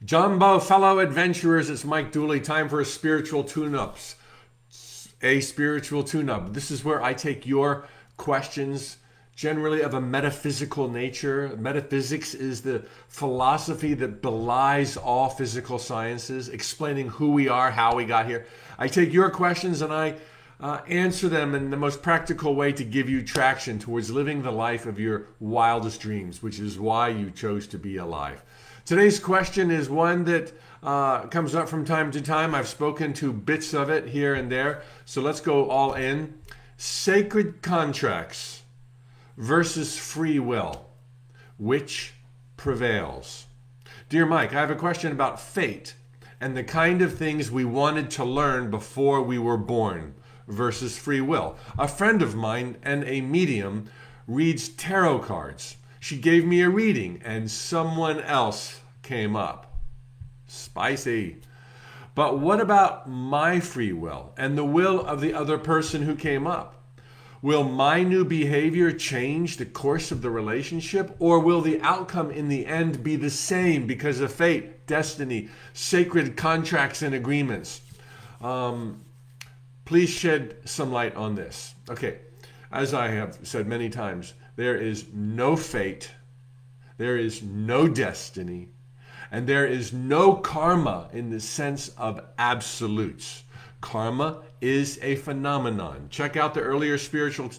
Jumbo fellow adventurers, it's Mike Dooley. Time for a spiritual tune-ups. A spiritual tune-up. This is where I take your questions, generally of a metaphysical nature. Metaphysics is the philosophy that belies all physical sciences, explaining who we are, how we got here. I take your questions and I answer them in the most practical way to give you traction towards living the life of your wildest dreams, which is why you chose to be alive. Today's question is one that comes up from time to time. I've spoken to bits of it here and there, so let's go all in. Sacred contracts versus free will. Which prevails? Dear Mike, I have a question about fate and the kind of things we wanted to learn before we were born versus free will. A friend of mine and a medium reads tarot cards. She gave me a reading and someone else came up. Spicy. But what about my free will and the will of the other person who came up? Will my new behavior change the course of the relationship, or will the outcome in the end be the same because of fate, destiny, sacred contracts and agreements? Please shed some light on this. Okay, as I have said many times, there is no fate, there is no destiny, and there is no karma in the sense of absolutes. Karma is a phenomenon. Check out the earlier spiritual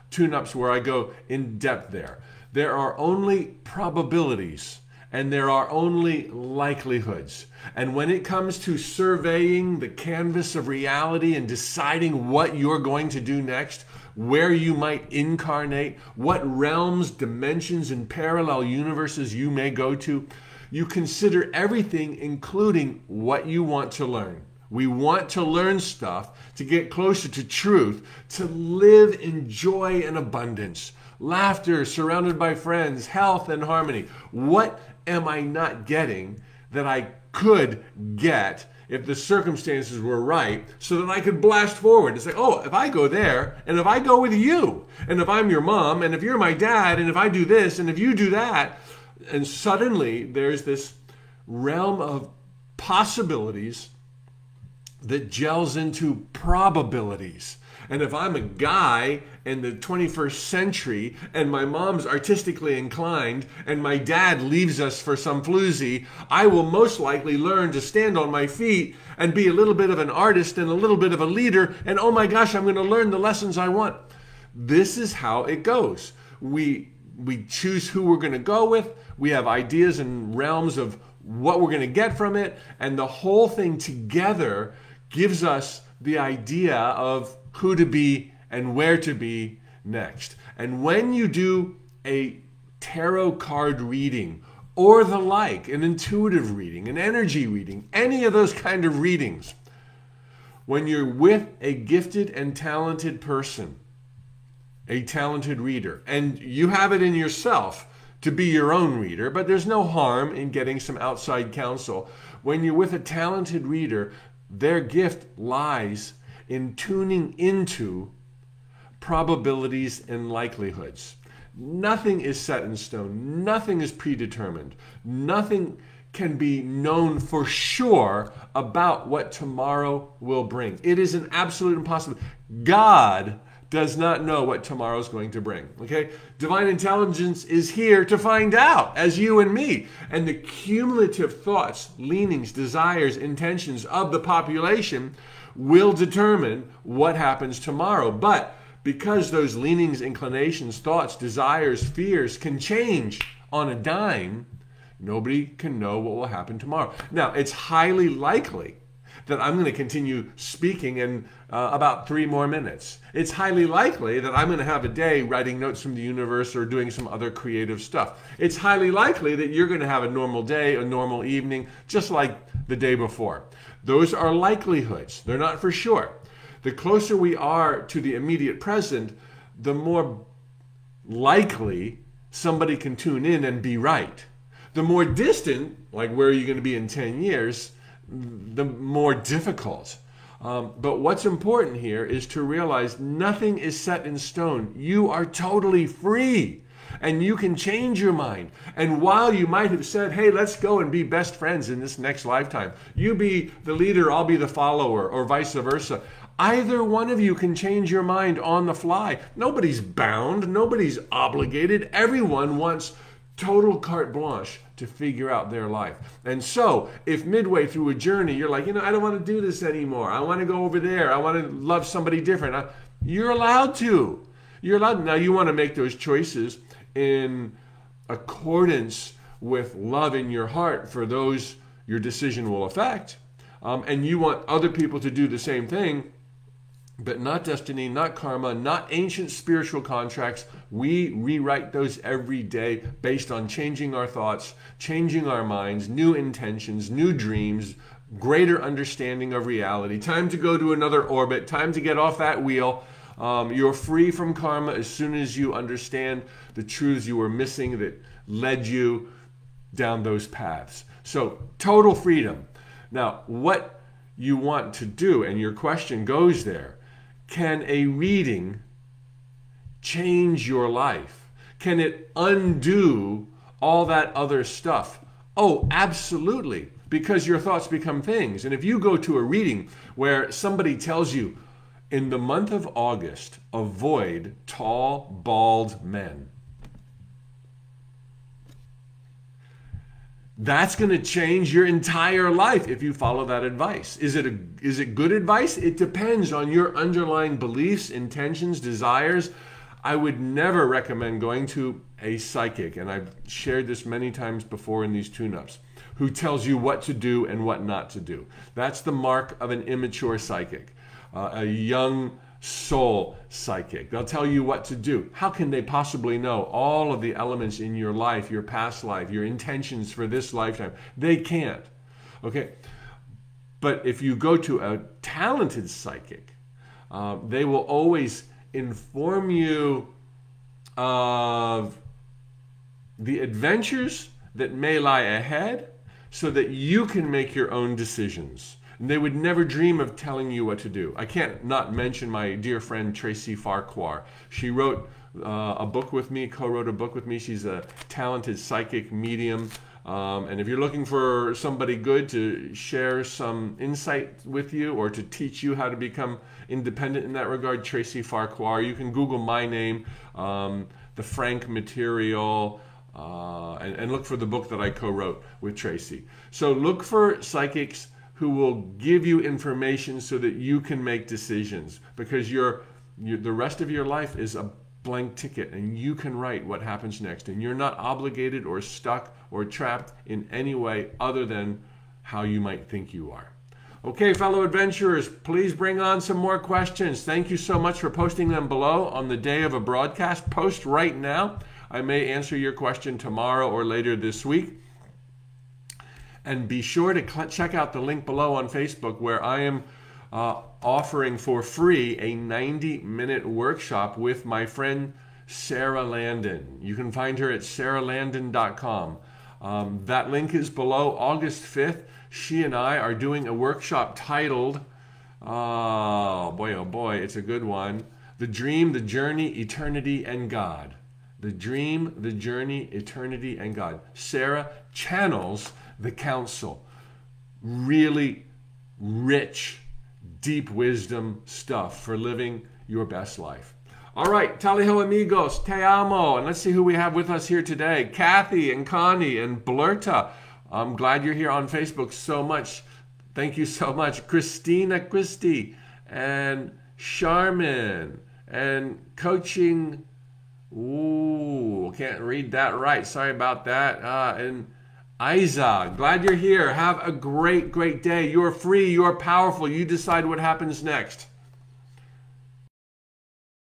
tune-ups where I go in depth there. There are only probabilities and there are only likelihoods. And when it comes to surveying the canvas of reality and deciding what you're going to do next, where you might incarnate, what realms, dimensions, and parallel universes you may go to, you consider everything, including what you want to learn. We want to learn stuff to get closer to truth, to live in joy and abundance, laughter, surrounded by friends, health and harmony. What am I not getting that I could get if the circumstances were right, so that I could blast forward and say, oh, if I go there, and if I go with you, and if I'm your mom, and if you're my dad, and if I do this, and if you do that, and suddenly there's this realm of possibilities that gels into probabilities. And if I'm a guy in the 21st century and my mom's artistically inclined and my dad leaves us for some floozy, I will most likely learn to stand on my feet and be a little bit of an artist and a little bit of a leader. And oh my gosh, I'm going to learn the lessons I want. This is how it goes. We choose who we're going to go with. We have ideas and realms of what we're going to get from it. And the whole thing together gives us the idea of who to be and where to be next. And when you do a tarot card reading or the like, an intuitive reading, an energy reading, any of those kind of readings, when you're with a gifted and talented person, a talented reader, and you have it in yourself to be your own reader, but there's no harm in getting some outside counsel. When you're with a talented reader, their gift lies in tuning into probabilities and likelihoods. Nothing is set in stone. Nothing is predetermined. Nothing can be known for sure about what tomorrow will bring. It is an absolute impossibility. God does not know what tomorrow is going to bring. Okay? Divine intelligence is here to find out, as you and me. And the cumulative thoughts, leanings, desires, intentions of the population will determine what happens tomorrow. But because those leanings, inclinations, thoughts, desires, fears can change on a dime, nobody can know what will happen tomorrow. Now, it's highly likely that I'm going to continue speaking in about 3 more minutes. It's highly likely that I'm going to have a day writing notes from the universe or doing some other creative stuff. It's highly likely that you're going to have a normal day, a normal evening, just like the day before. Those are likelihoods. They're not for sure. The closer we are to the immediate present, the more likely somebody can tune in and be right. The more distant, like where are you going to be in 10 years, the more difficult. But what's important here is to realize nothing is set in stone. You are totally free. and you can change your mind. And while you might have said, hey, let's go and be best friends in this next lifetime, you be the leader, I'll be the follower, or vice versa. Either one of you can change your mind on the fly. Nobody's bound, nobody's obligated. Everyone wants total carte blanche to figure out their life. And so, if midway through a journey, you're like, I don't want to do this anymore. I want to go over there. I want to love somebody different. You're allowed to. You're allowed. Now, you want to make those choices in accordance with love in your heart for those your decision will affect. And you want other people to do the same thing. But not destiny, not karma, not ancient spiritual contracts. We rewrite those every day based on changing our thoughts, changing our minds, new intentions, new dreams, greater understanding of reality. Time to go to another orbit. Time to get off that wheel. You're free from karma as soon as you understand the truths you were missing that led you down those paths. So total freedom. Now, what you want to do, and your question goes there, can a reading change your life? Can it undo all that other stuff? Oh, absolutely, because your thoughts become things. And if you go to a reading where somebody tells you, in the month of August, avoid tall, bald men, that's going to change your entire life if you follow that advice. Is it good advice? It depends on your underlying beliefs, intentions, desires. I would never recommend going to a psychic, and I've shared this many times before in these tune-ups, who tells you what to do and what not to do. That's the mark of an immature psychic, a young soul psychic. They'll tell you what to do. How can they possibly know all of the elements in your life, your past life, your intentions for this lifetime? They can't. Okay? But if you go to a talented psychic, they will always inform you of the adventures that may lie ahead so that you can make your own decisions. And they would never dream of telling you what to do. I can't not mention my dear friend Tracy Farquhar. She wrote a book with me, co-wrote a book with me. She's a talented psychic medium. And if you're looking for somebody good to share some insight with you or to teach you how to become independent in that regard, Tracy Farquhar, you can Google my name, The Frank Material, and look for the book that I co-wrote with Tracy. So look for psychics who will give you information so that you can make decisions, because the rest of your life is a blank ticket and you can write what happens next, and you're not obligated or stuck or trapped in any way other than how you might think you are. Okay, fellow adventurers, please bring on some more questions. Thank you so much for posting them below on the day of a broadcast. Post right now. I may answer your question tomorrow or later this week. And be sure to check out the link below on Facebook, where I am offering for free a 90-minute workshop with my friend Sarah Landon. You can find her at sarahlandon.com. That link is below. August 5th, she and I are doing a workshop titled, oh boy, it's a good one, The Dream, the Journey, Eternity, and God. The Dream, the Journey, Eternity, and God. Sarah channels the counsel. Really rich, deep wisdom stuff for living your best life. All right, taliho amigos, te amo. And let's see who we have with us here today. Kathy and Connie and Blurta. I'm glad you're here on Facebook so much. Thank you so much. Christy, and Charmin, and Coaching. Ooh, can't read that right. Sorry about that. And Isa, glad you're here. Have a great, great day. You're free. You're powerful. You decide what happens next.